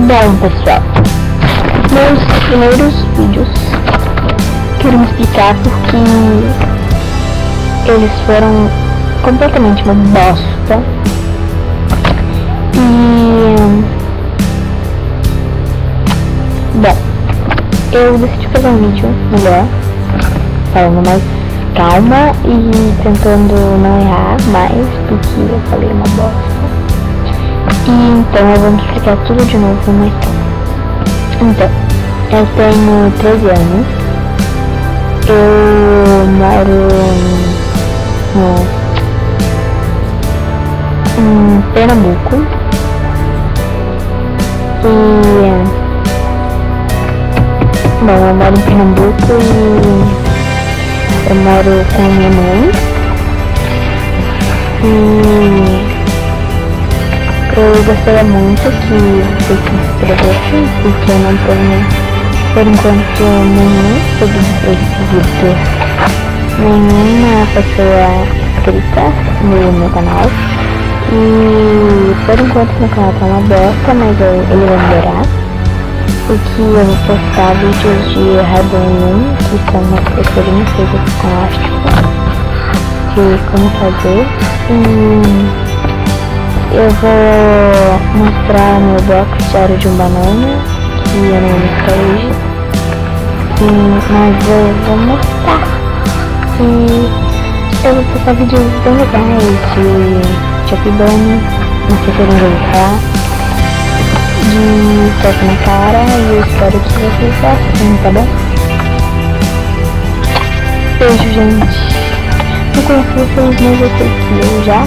Bom, pessoal, meus primeiros vídeos quero me explicar porque eles foram completamente uma bosta. E bom, eu decidi fazer um vídeo melhor, falando mais calma e tentando não errar mais, porque eu falei uma bosta. E então eu vou me explicar tudo de novo mais calma. Então, eu tenho 13 anos, eu moro em Pernambuco e bom, eu moro em Pernambuco e eu moro com a minha mãe e eu gostaria muito que vocês se inscrevessem, porque eu não tenho, por enquanto, nenhum seguidor, nenhuma pessoa inscrita no meu canal. E por enquanto meu canal tá uma bosta, mas ele vai melhorar, porque eu vou postar vídeos de Rabanho, que são umas coisinhas feitas com plástico, de como fazer. E eu vou mostrar meu box diário de um banana, que eu não vou mostrar hoje, mas eu vou mostrar. E eu vou postar vídeos bem legais de Chopibane, não sei se eu não vou falar, de toque na cara, e eu espero que vocês gostem, tá bom? Beijo, gente. Não conheço vocês, mas eu sei que eu já